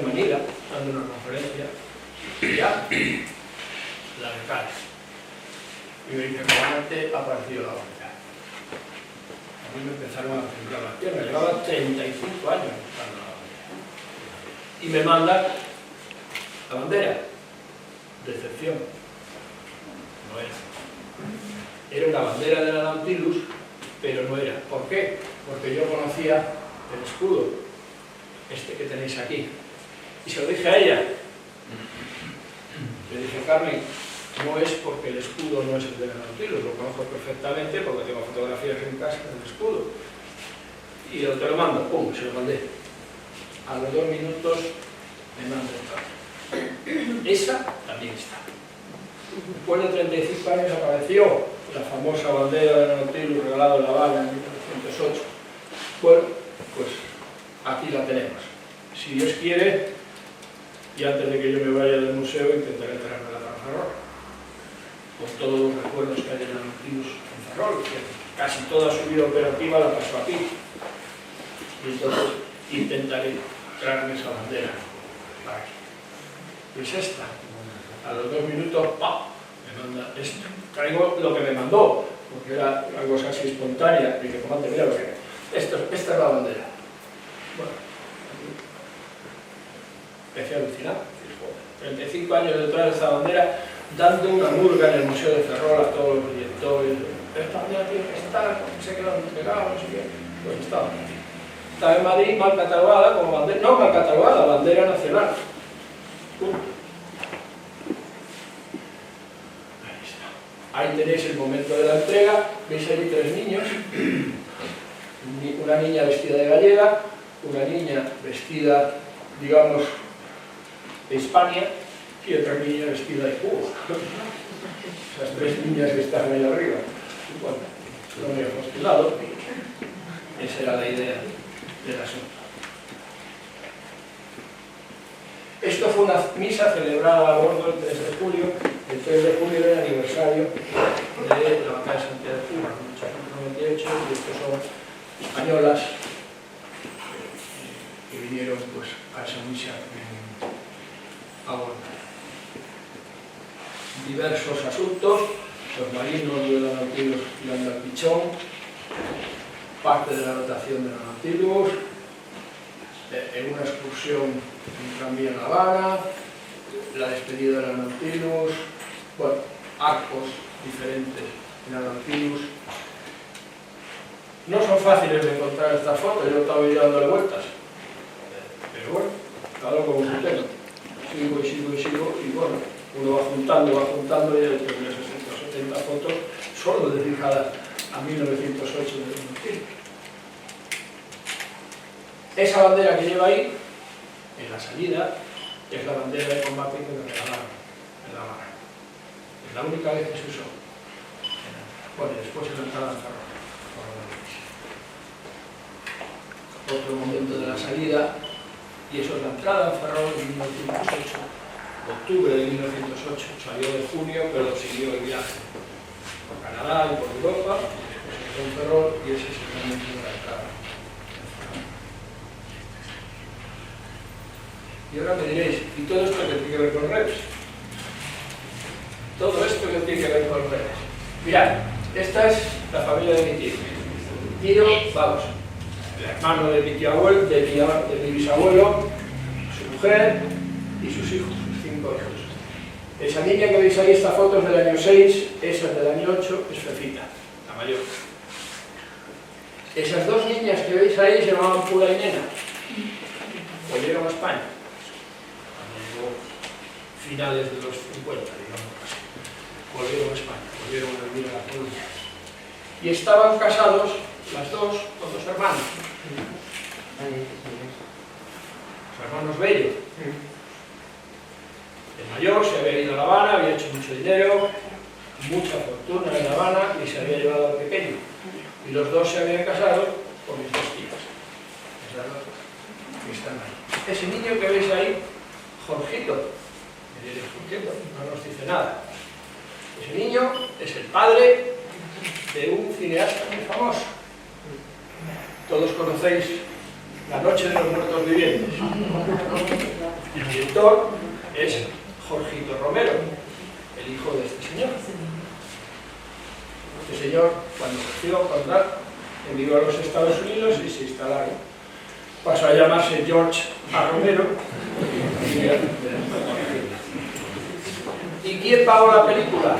C: Manila, dando una conferencia, ya la becaria. Y me dice, comandante, ha aparecido la bandera. A mí me empezaron a temblar las piernas, llevaba 35 años buscando la bandera. Y me manda la bandera. Decepción. No era. Era una bandera de la Nautilus, pero no era. ¿Por qué? Porque yo conocía el escudo, este que tenéis aquí. Y se lo dije a ella. Le dije, Carmen, no es porque el escudo no es el de la Nautilus, lo conozco perfectamente porque tengo fotografías en casa del escudo. Y yo te lo mando, pum, se lo mandé. A los 2 minutos me manda el carro. Esa también está. Después de 35 años apareció la famosa bandera de la Nautilus regalada en La Habana en 1908. Bueno, pues aquí la tenemos. Si Dios quiere, y antes de que yo me vaya del museo, intentaré traerme la Ferrol, con todos los recuerdos que hay de la Nautilus en Ferrol, que casi toda su vida operativa la pasó aquí. Y entonces intentaré traerme esa bandera para aquí. Pues esta, a los 2 minutos, ¡pam!, me manda esto. Traigo lo que me mandó, porque era una cosa así espontánea. Y dije, comandante, mira lo que es. Esta es la bandera. Bueno, empecé a alucinar. 35 años detrás de esta bandera, dando una murga en el Museo de Ferrol a todos los directores. Esta bandera tiene que estar, se quedó entregado, no sé qué. Pues estaba aquí. Estaba en Madrid, mal catalogada como bandera, no mal catalogada, bandera nacional. Ahí está. Ahí tenéis el momento de la entrega. Veis ahí 3 niños. Una niña vestida de gallega, una niña vestida, digamos, de Hispania, y otra niña vestida de Cuba. Esas 3 niñas que están ahí arriba. Bueno, no me he postulado. Esa era la idea del asunto. Esto fue una misa celebrada a bordo el 3 de julio. El 3 de julio era el aniversario de la batalla de Santiago de Cuba, en 1898, y estos son españolas que vinieron pues, a esa misa a bordo. Diversos asuntos, los marinos de la Nautilus tirando al pichón, parte de la dotación de la Nautilus, en una excursión en tranvía en La Habana, la despedida de la Nautilus, bueno, arcos diferentes en la Nautilus. No son fáciles de encontrar estas fotos, yo estaba dándole vueltas, pero bueno, cada uno como su tema. Sigo, y bueno, uno va juntando y hay 60 o 70 fotos solo dedicadas a 1908 de la Nautilus. Esa bandera que lleva ahí, en la salida, es la bandera de combate que me regalaron en La Habana. Es la única vez que se usó. Bueno, y después en la entrada en Ferrol. Otro momento de la salida, y eso es la entrada en Ferrol en 1908. Octubre de 1908, salió de junio, pero siguió el viaje por Canadá y por Europa, después entró en Ferrol y ese es el momento de la entrada. Y ahora me diréis, ¿y todo esto qué tiene que ver con redes? Todo esto que tiene que ver con redes. Mirad, esta es la familia de mi tío. Tío, vamos, el hermano de mi tío abuelo, de mi bisabuelo, su mujer y sus hijos, sus 5 hijos. Esa niña que veis ahí, esta foto es del año 6, esa es del año 8, es Fefita, la mayor. Esas dos niñas que veis ahí se llamaban Pura y Nena. Volvieron a España. Finales de los 50, digamos así. Volvieron a España, volvieron a vivir a La Coruña. Y estaban casados, las dos, con 2 hermanos. Los hermanos Bello. El mayor se había ido a La Habana, había hecho mucho dinero, mucha fortuna en La Habana y se había llevado al pequeño. Y los dos se habían casado con mis 2 tías. Esas dos que están ahí. Ese niño que veis ahí, Jorgito, no nos dice nada. Ese niño es el padre de un cineasta muy famoso. Todos conocéis La Noche de los Muertos Vivientes. El director es Jorgito Romero, el hijo de este señor. Este señor, cuando creció, emigró a los Estados Unidos y se instalaron. Pasó a llamarse George A. Romero. ¿Y quién pagó la película?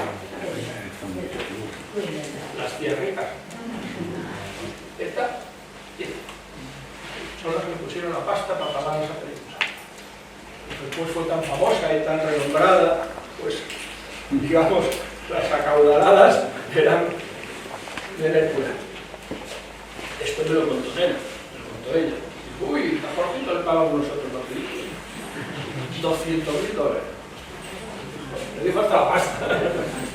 C: Las tías ricas. Esta son las que pusieron la pasta para pagar esa película. Después fue tan famosa y tan renombrada, pues, digamos, las acaudaladas eran de Nepura. Esto me lo contó Nena, me lo contó ella. Dijo, uy, a Jorgito le pagamos nosotros la película. $200.000. Le dijo hasta la pasta.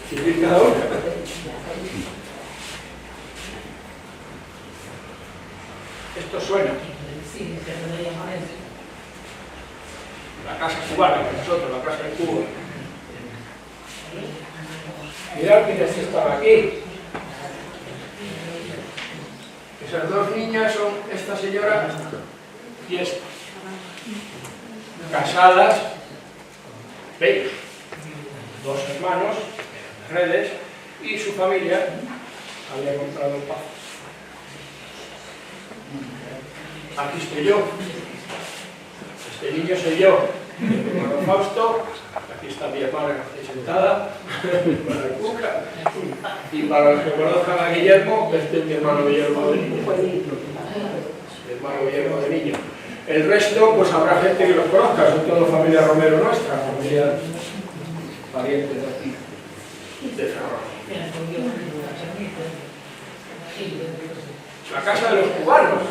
C: ¿Sí? Cada una. Esto suena. La casa cubana, que nosotros, la casa de Cuba. Mirad quiénes estaban aquí. Esas dos niñas son esta señora y esta. Casadas, bellos. 2 hermanos, redes, y su familia había comprado un pazo. Aquí estoy yo. Este niño soy yo, mi hermano Fausto. Aquí está mi hermana que está sentada, para el Cuca. Y para los que conozcan a Guillermo, este es mi hermano Guillermo de niño. Mi hermano Guillermo de niño. El resto, pues habrá gente que los conozca, son toda familia Romero nuestra, familia parientes de aquí, de Ferrol. La casa de los cubanos,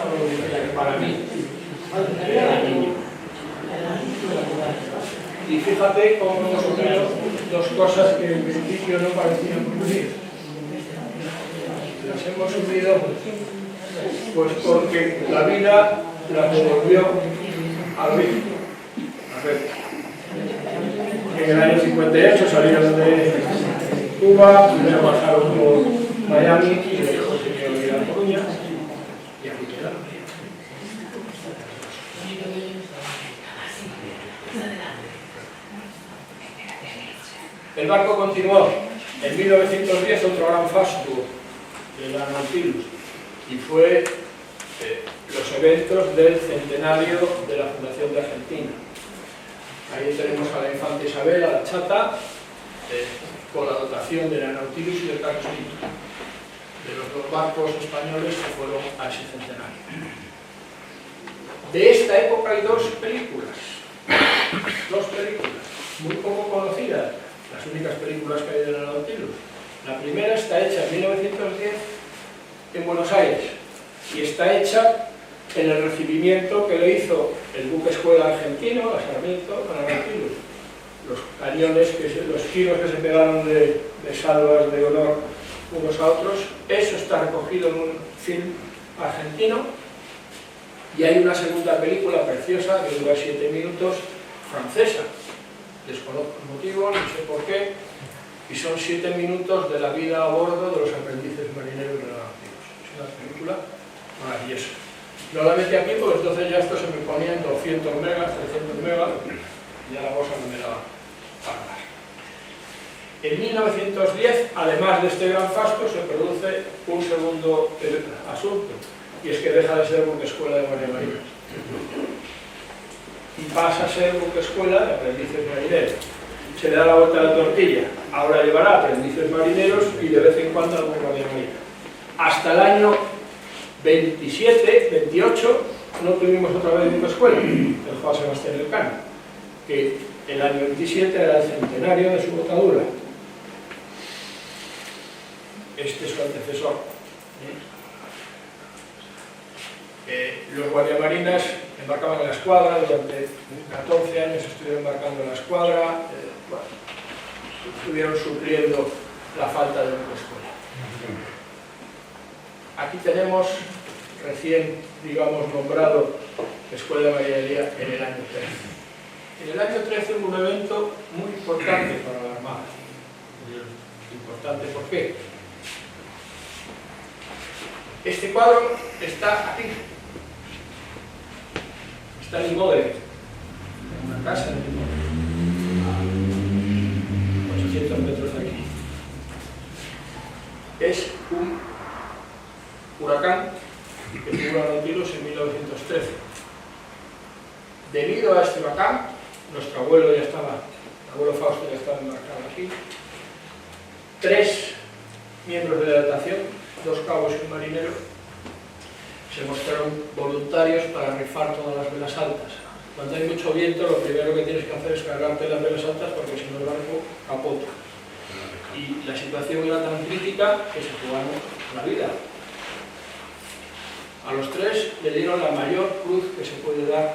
C: para mí, era niño. Y fíjate cómo hemos unido 2 cosas que en principio no parecían unir. Las hemos unido pues porque la vida las devolvió al ritmo. A ver, en el año 58 salieron de Cuba, primero bajaron por Miami y después se quedaron en La Coruña y aquí quedaron. El barco continuó. En 1910 otro gran fasto de la Nautilus y fue los eventos del centenario de la fundación de Argentina. Ahí tenemos a la infanta Isabel, a la chata, con la dotación de la Nautilus y del Carlos V, de los dos barcos españoles que fueron a ese centenario. De esta época hay dos películas muy poco conocidas, las únicas películas que hay de la Nautilus. La primera está hecha en 1910 en Buenos Aires y está hecha en el recibimiento que le hizo el buque escuela argentino, la Sarmiento, para la Nautilus. Los cañones, los tiros que se pegaron de salvas de honor unos a otros, eso está recogido en un film argentino. Y hay una segunda película preciosa que dura 7 minutos, francesa. Desconozco el motivo, no sé por qué, y son 7 minutos de la vida a bordo de los aprendices marineros de la Nautilus. Es una película maravillosa. No la metí aquí porque entonces ya esto se me ponía en 200 megas, 300 megas, y ya la cosa no me daba para más. En 1910, además de este gran fasto, se produce un segundo asunto, y es que deja de ser buque escuela de María Marina y pasa a ser buque escuela de aprendices marineros. Se le da la vuelta a la tortilla, ahora llevará aprendices marineros y de vez en cuando algún María Marina. Hasta el año 27, 28, no tuvimos otra vez buque escuela, el Juan Sebastián Elcano, que el año 27 era el centenario de su botadura. Este es su antecesor. Los guardiamarinas embarcaban en la escuadra, durante 14 años estuvieron embarcando en la escuadra, estuvieron supliendo la falta de buque escuela. Aquí tenemos recién, digamos, nombrado Escuela de Marinería en el año 13. En el año 13 hubo un evento muy importante para la Armada. Importante, ¿por qué? Este cuadro está aquí. Está en Imode, en una casa en Imode, a 800 metros de aquí. Es un huracán que tuvo la Nautilus en 1913. Debido a este huracán, nuestro abuelo ya estaba, el abuelo Fausto ya estaba embarcado aquí. 3 miembros de la dotación, 2 cabos y un marinero, se mostraron voluntarios para rifar todas las velas altas. Cuando hay mucho viento, lo primero que tienes que hacer es cargarte las velas altas porque si no el barco capota. Y la situación era tan crítica que se jugaron la vida. A los 3 le dieron la mayor cruz que se puede dar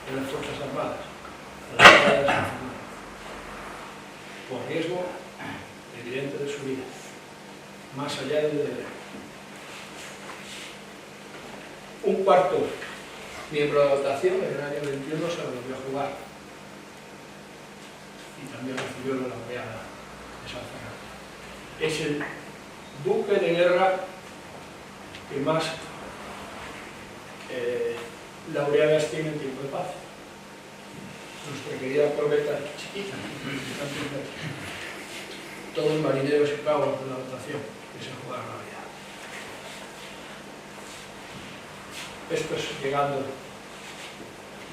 C: en las Fuerzas Armadas, la Medalla de San Fernando, por riesgo evidente de su vida, más allá del deber. Un cuarto miembro de la dotación en el año 21 se lo volvió a jugar y también recibió la laureada de San Fernando. Es el buque de guerra que más laureadas tiene en tiempo de paz. Nuestra querida corbeta chiquita, todos los marineros y cabos de la dotación que se jugaron la vida. Esto es llegando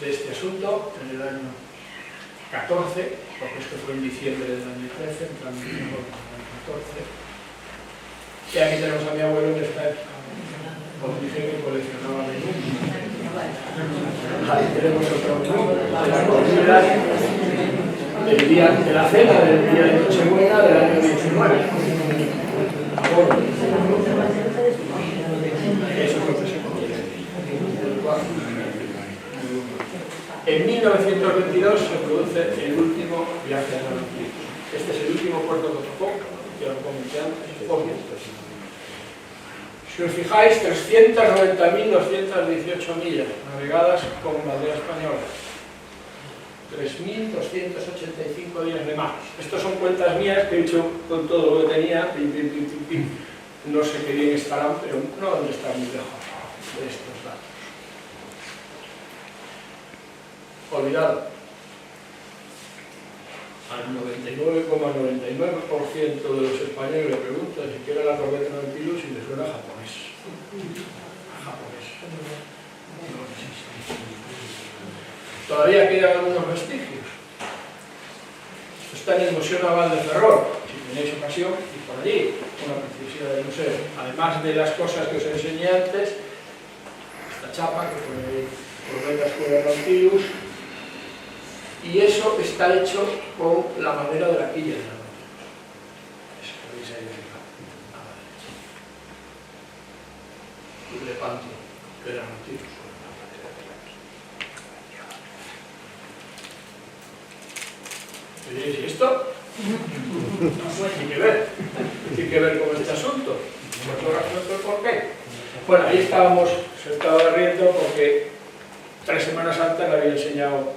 C: de este asunto en el año 14, porque esto fue en diciembre del año 13, entrando en el año 14. Y aquí tenemos a mi abuelo que está, como dije, que coleccionaba menú. Ahí tenemos otro menú de la comida del día de la cena del día de Nochebuena del año 19. Eso es lo que se contiene. En 1922 se produce el último viaje a la Nautilus. Este es el último puerto que tocó, ya lo comenté antes, Foggia. Si os fijáis, 390.218 millas navegadas con bandera española, 3.285 días de mar. Estas son cuentas mías que he hecho con todo lo que tenía. No sé qué bien estarán, pero no han de estar muy lejos de estos datos. Olvidado. Al 99,99% de los españoles le preguntan si quiere la corbeta Nautilus y les suena era japonés. No existe. Todavía quedan algunos vestigios. Esto está en el Museo Naval de Ferrol. Si tenéis ocasión, y por allí, una preciosidad del museo. Además de las cosas que os enseñé antes, esta chapa que pone ahí por la Escuela Nautilus, y eso está hecho con la madera de la quilla de la Nautilus. Eso que veis ahí arriba, a la derecha. Y le panto, que era Nautilus. ¿Y esto? No tiene que ver con este asunto. ¿Por qué? Bueno, ahí estábamos, se estaba riendo porque 3 semanas antes le había enseñado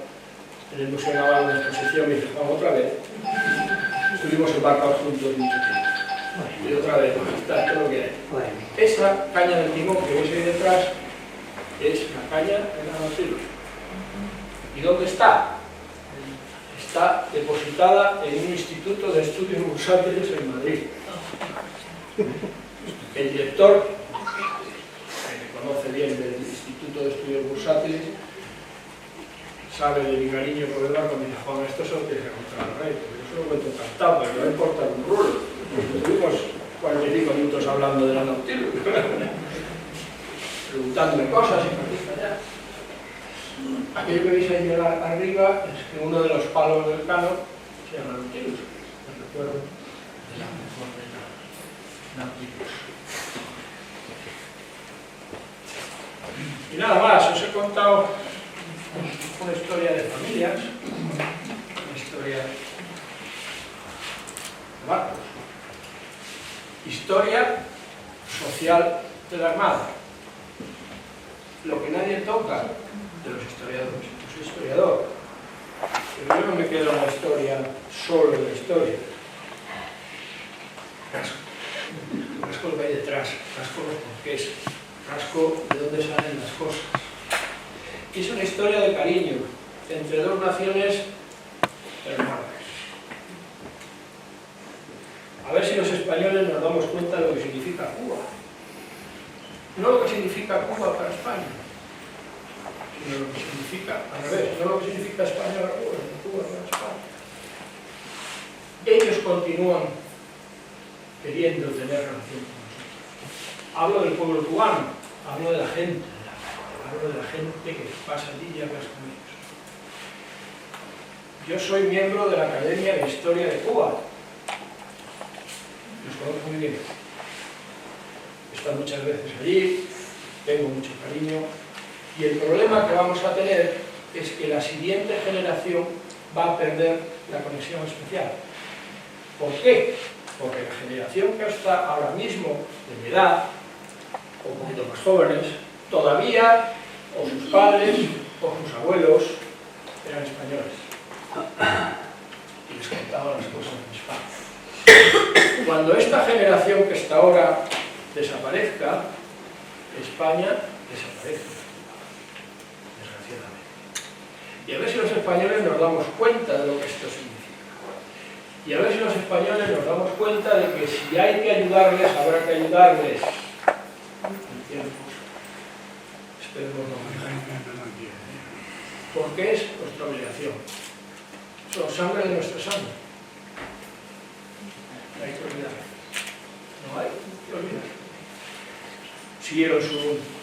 C: en el Museo Naval una exposición y dije, vamos otra vez. Estuvimos embarcados juntos mucho tiempo. Y otra vez, está todo lo que hay. Esa caña del timón que veis ahí detrás es la caña de la Nautilus. ¿Y dónde está? Está depositada en un instituto de estudios bursátiles en Madrid. El director, que me conoce bien del Instituto de Estudios Bursátiles, sabe de mi cariño por el barco, me dice, Juan, esto se lo tienes que contar al rey, porque yo se lo cuento encantado, pero no me importa un rulo. Estuvimos 45 minutos hablando de la Nautilus, preguntándome cosas y para allá. Aquello que veis ahí arriba es que uno de los palos del canon se llama Nautilus, el recuerdo de la mejor de la Nautilus. Y nada más, os he contado una historia de familias, una historia de barcos, historia social de la Armada. Lo que nadie toca de los historiadores. Yo soy historiador, pero yo no me quedo en la historia, solo en la historia. Rasco lo que hay detrás, rasco los porqués, rasco de dónde salen las cosas. Y es una historia de cariño entre dos naciones hermanas. A ver si los españoles nos damos cuenta de lo que significa Cuba. No lo que significa Cuba para España, sino lo que significa, al revés, no lo que significa España para Cuba, sino Cuba para España. Ellos continúan queriendo tener relación con nosotros. Hablo del pueblo cubano, hablo de la gente, hablo de la gente que pasa allí y hablas con ellos. Yo soy miembro de la Academia de Historia de Cuba. Los conozco muy bien. He estado muchas veces allí, tengo mucho cariño. Y el problema que vamos a tener es que la siguiente generación va a perder la conexión especial. ¿Por qué? Porque la generación que está ahora mismo, de mi edad, o un poquito más jóvenes, todavía, o sus padres, o sus abuelos, eran españoles. Y les contaban las cosas en España. Cuando esta generación que está ahora desaparezca, España desaparece. Y a ver si los españoles nos damos cuenta de lo que esto significa. Y a ver si los españoles nos damos cuenta de que si hay que ayudarles, habrá que ayudarles. En tiempos. Esperemos no fijar. Porque es nuestra obligación. Son sangre de nuestra sangre. No hay que olvidar. No hay que olvidar. Siguieron su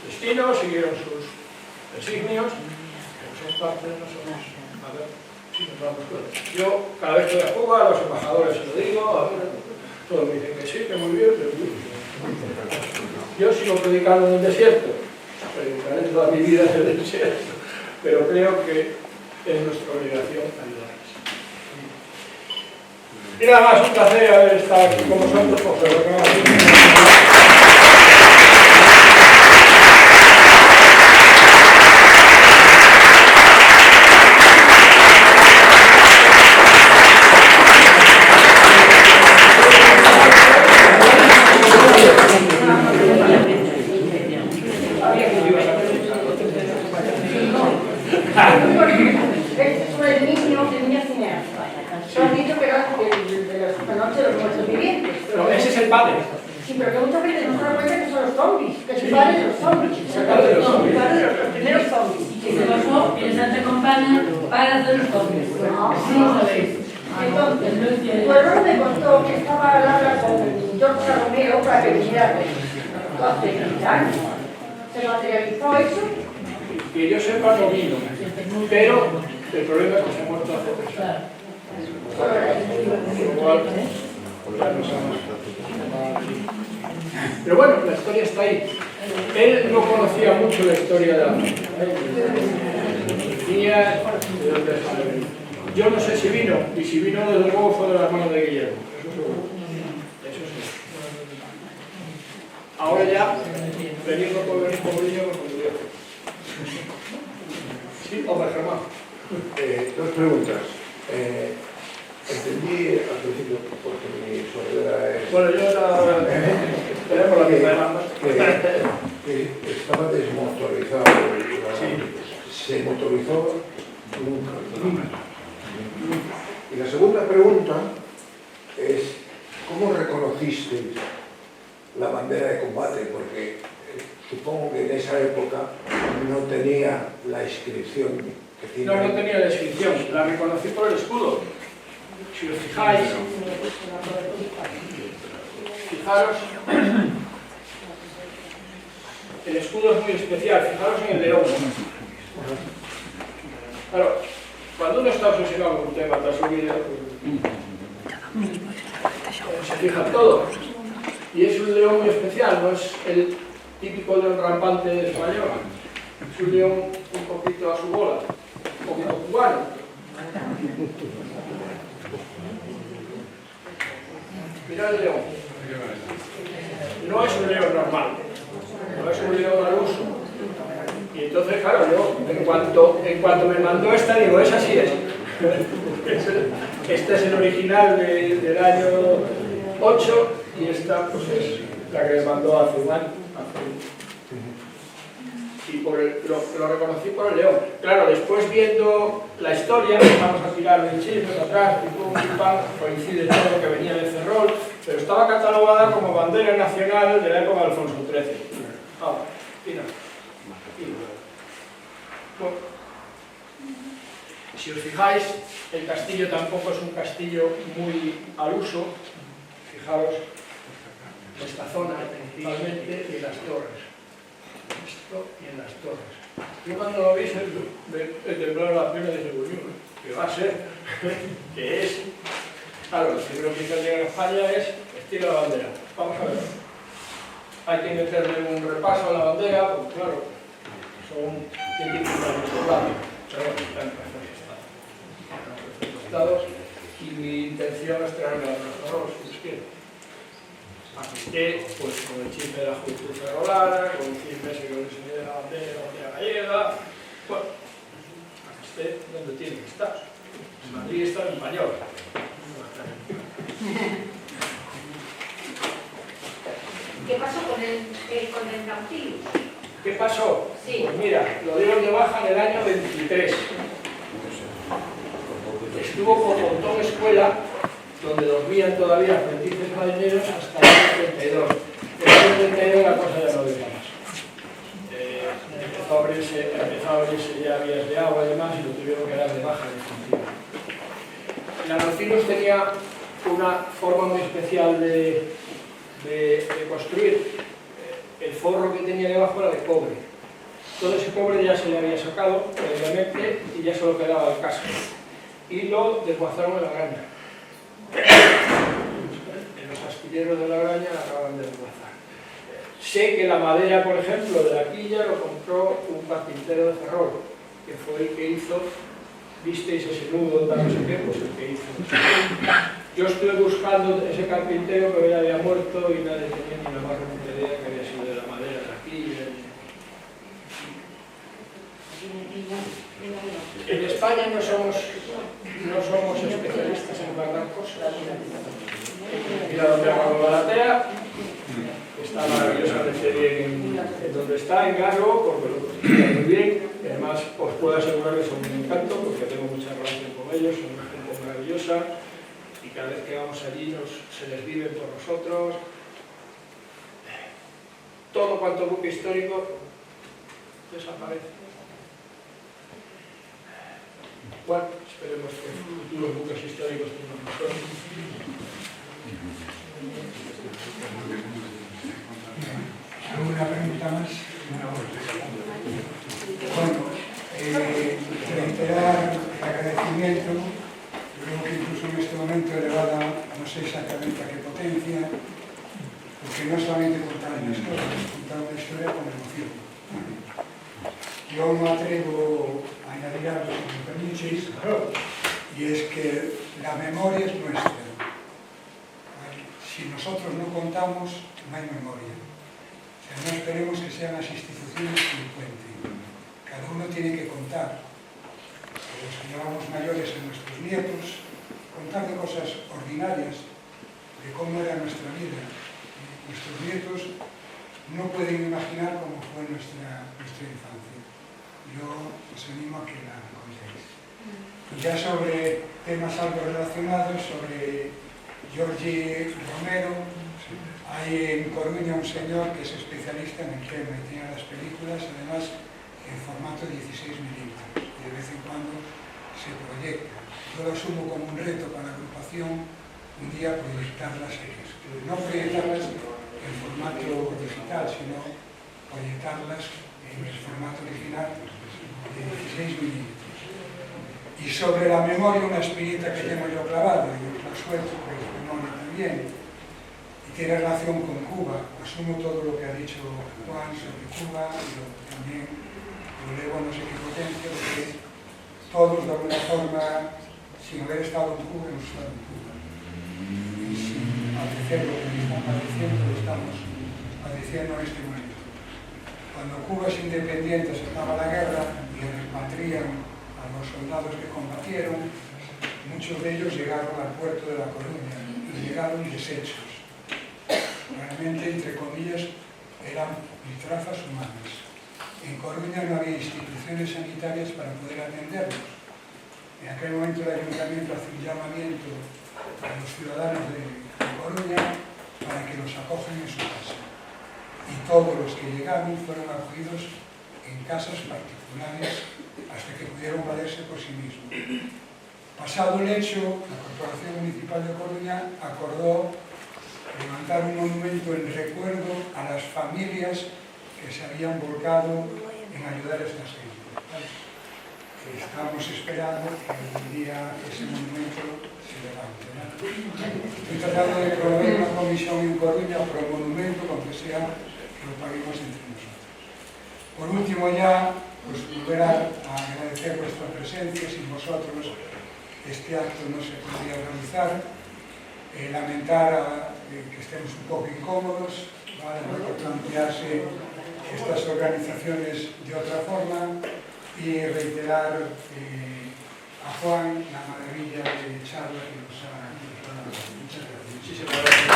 C: destino, siguieron sus designios. Son parte de nosotros. A ver si nos damos cuenta. Yo, cada vez que voy a Cuba, a los embajadores se lo digo, a ver, todos me dicen que sí, que muy bien, pero yo sigo predicando en el desierto, predicaré toda mi vida en el desierto, pero creo que es nuestra obligación ayudarles. Y nada más, un placer haber estado aquí con vosotros, porque lo que me ese es el padre.
D: zombies, que se paren los zombies.
C: Sacar de los zombies.
D: Los primeros zombies.
E: Y que se basó en Santa Campana para hacer los zombies. Sí, sabéis.
D: Entonces, tu hermano me contó que estaba hablando con George Romero para que viniera hace 15 años. ¿Se materializó eso?
C: Que yo sepa no vino, pero el problema es que se ha muerto hace 3 años. Con lo cual, ya no sabemos. Pero bueno, la historia está ahí. Él no conocía mucho la historia de la venía de dónde salió. Yo no sé si vino, y si vino, desde luego fue de las manos de Guillermo. Eso seguro. Eso sí. Ahora ya, venimos por venir por Guillermo, por Guillermo. Sí, hombre, Germán.
F: Dos preguntas. Entendí al principio, porque mi soledad es...
C: Bueno, yo era... Tenemos la misma demanda.
F: que estaba desmotorizado. ¿Se motorizó? Nunca. Y la segunda pregunta es, ¿cómo reconocisteis la bandera de combate? Porque supongo que en esa época no tenía la inscripción que tiene.
C: No tenía la inscripción, la reconocí por el escudo. Si os fijáis, fijaros, el escudo es muy especial, fijaros en el león. Claro, cuando uno está obsesionado con un tema tras su vida, se fija en todo. Y es un león muy especial, no es el típico león rampante español. Es un león un poquito a su bola, un poquito cubano. Mirad el león. No es un león normal, no es un león al uso. Y entonces, claro, yo en cuanto me mandó esta, digo, esa sí es. Este es el original del año 8 y esta pues es la que me mandó hace un año. Y lo reconocí por el león. Claro, después viendo la historia, vamos a tirar del chisme atrás, coincide todo lo que venía de Ferrol, pero estaba catalogada como bandera nacional de la época de Alfonso XIII. Ahora, mira. Bueno, si os fijáis, el castillo tampoco es un castillo muy al uso. Fijaros esta zona principalmente y en las torres. Esto y en las torres. Yo cuando lo vi me temblaron las piernas y dije, bueno, ¿qué va a ser? ¿Qué es? Claro, el primero que hizo llegar a España es estilo la bandera. Vamos a ver. Hay que meterle un repaso a la bandera, porque claro, son científicamente poblados, pero bueno, están en perfecto estado. Y mi intención es traerme a los ferrolos, si os quiero. Asisté pues, con el chisme de la juventud ferrolana, con el chisme ese que os enseñé de la bandera gallega. Bueno, asisté donde tiene que estar. En Madrid está en español.
D: ¿Qué pasó con el Nautilus?
C: ¿Qué pasó?
D: Sí.
C: Pues mira, lo dieron de baja en el año 23. Estuvo por Pontón Escuela, donde dormían todavía aprendices marineros hasta el año 32. En el año 32 la cosa ya no dio más. Empezó a abrirse ya vías de agua y demás y lo tuvieron que dar de baja definitiva. La Nautilus tenía una forma muy especial de construir. El forro que tenía debajo era de cobre. Todo ese cobre ya se le había sacado previamente y ya solo quedaba el casco. Y lo desguazaron en la Graña. En los astilleros de la Graña la acaban de desguazar. Sé que la madera, por ejemplo, de la quilla lo compró un carpintero de Ferrol, que fue el que hizo, visteis ese nudo, tal no sé qué, pues el que hizo. Yo estuve buscando ese carpintero, pero ya había muerto y nadie tenía ni la más remota idea que había sido de la madera de la quilla. En España no somos especialistas en guardar cosas. Mira donde acabó Galatea, está maravillosa de serie en donde está, en Garro, porque lo está muy bien. Y además os puedo asegurar que son un encanto, porque tengo mucha relación con ellos, son una gente maravillosa y cada vez que vamos allí se les vive por nosotros. todo cuanto buque histórico desaparece. Bueno, esperemos que futuros buques históricos tengan mejor.
B: ¿Alguna pregunta más? Bueno, reiterar el agradecimiento, creo que incluso en este momento elevada, no sé exactamente a qué potencia, porque no solamente contar una historia, es contar una historia con emoción. Yo no atrevo a añadir algo, si me permitís, y es que la memoria es nuestra. Si nosotros no contamos, no hay memoria. O sea, no esperemos que sean las instituciones que lo cuenten. Cada uno tiene que contar. Los que llevamos mayores a nuestros nietos, contar de cosas ordinarias, de cómo era nuestra vida. Nuestros nietos no pueden imaginar cómo fue nuestra infancia. Yo os animo a que la contéis. Ya sobre temas algo relacionados, sobre Giorgi Romero, hay en Coruña un señor que es especialista en el tema y tiene las películas, además, en formato 16 milímetros. Y de vez en cuando se proyecta. Yo lo asumo como un reto para la agrupación un día proyectar las series. No proyectarlas en formato digital, sino proyectarlas en el formato original de 16 milímetros. Y sobre la memoria, una espinita que tengo yo clavada, y os la suelto, porque es memoria también, y tiene relación con Cuba. Asumo todo lo que ha dicho Juan sobre Cuba, y también lo elevo a no sé qué potencia, porque todos de alguna forma, sin haber estado en Cuba, hemos estado en Cuba. Y sin padecer lo que están padeciendo, lo estamos padeciendo en este momento. Cuando Cuba es independiente, se acaba la guerra y repatrían a los soldados que combatieron, muchos de ellos llegaron al puerto de La Coruña y llegaron deshechos. Realmente, entre comillas, eran piltrafas humanas. En Coruña no había instituciones sanitarias para poder atenderlos. En aquel momento el ayuntamiento hace un llamamiento a los ciudadanos de Coruña para que los acojan en su casa. Y todos los que llegaron fueron acogidos en casas particulares hasta que pudieron valerse por sí mismos. Pasado el hecho, la Corporación Municipal de Coruña acordó levantar un monumento en recuerdo a las familias que se habían volcado en ayudar a estas gentes. Estamos esperando que un día ese monumento se levante. Estoy tratando de promover una comisión en Coruña por el monumento, aunque sea que lo paguemos entre nosotros. Por último ya, pues volver a agradecer vuestra presencia. Sin vosotros este acto no se podría realizar. Lamentar que estemos un poco incómodos, ¿vale? No hay que plantearse estas organizaciones de otra forma, y reiterar a Juan la maravilla de charla que nos ha dado. Muchas gracias.
C: Muchísimas gracias.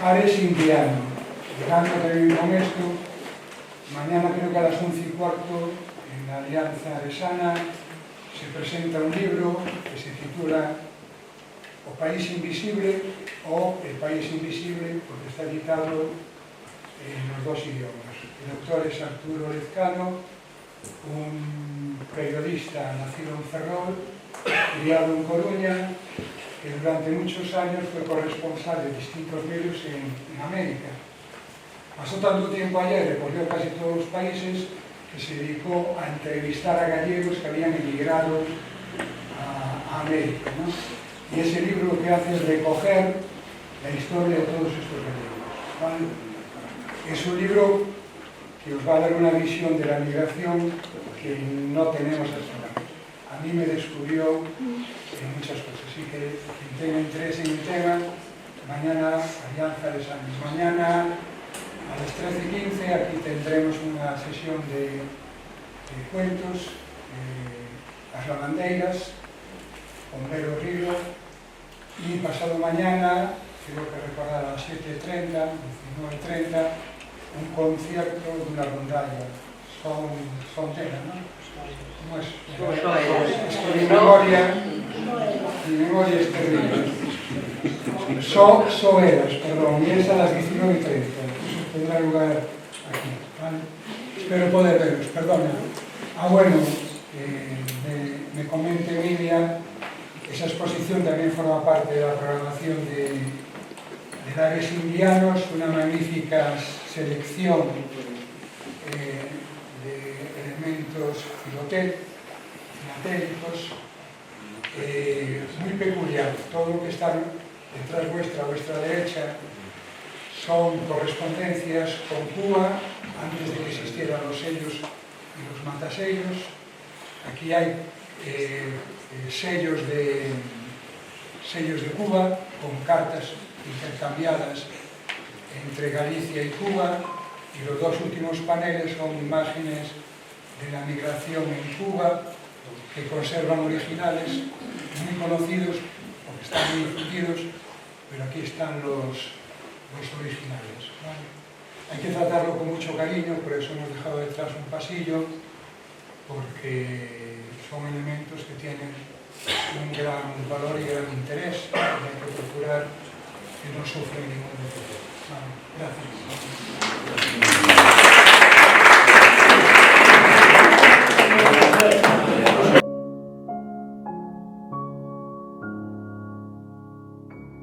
B: Ares Indiano. Llegando también con esto, mañana creo que a las 11:15 en la Alianza Aresana se presenta un libro que se titula O País Invisible o El País Invisible, porque está editado en los dos idiomas. El autor es Arturo Lezcano, un periodista nacido en Ferrol, criado en Coruña, que durante muchos años fue corresponsal de distintos medios en América. Pasó tanto tiempo allá y recorrió casi todos los países que se dedicó a entrevistar a gallegos que habían emigrado a América, ¿no? Y ese libro lo que hace es recoger la historia de todos estos gallegos, ¿vale? Es un libro que os va a dar una visión de la migración que no tenemos hasta ahora. A mí me descubrió en muchas cosas, así que quien tenga interés en el tema, mañana Alianza de San Luis. Mañana a las 13:15 aquí tendremos una sesión de cuentos, As Lavandeiras, con Vero Río, y pasado mañana, creo que recordar a las 7:30, 19:30, un concierto de una rondalla, son tela, ¿no? ¿Cómo es? mi memoria es terrible. Soeras, perdón, y es a las 19:30. Tendrá lugar aquí, ¿vale? Espero poder veros, perdona. Bueno, me comenta Emilia, esa exposición también forma parte de la programación de Lares Indianos, una magnífica selección de elementos filatéricos, muy peculiar. Todo lo que está detrás vuestra, a vuestra derecha, son correspondencias con Cuba, antes de que existieran los sellos y los matasellos. Aquí hay sellos de Cuba, con cartas intercambiadas entre Galicia y Cuba, y los dos últimos paneles son imágenes de la migración en Cuba, que conservan originales muy conocidos, porque están muy difundidos, pero aquí están los originales, ¿vale? Hay que tratarlo con mucho cariño, por eso hemos dejado detrás un pasillo, porque son elementos que tienen un gran valor y gran interés, y hay que procurar que no sufren ningún defecto. Vale, gracias.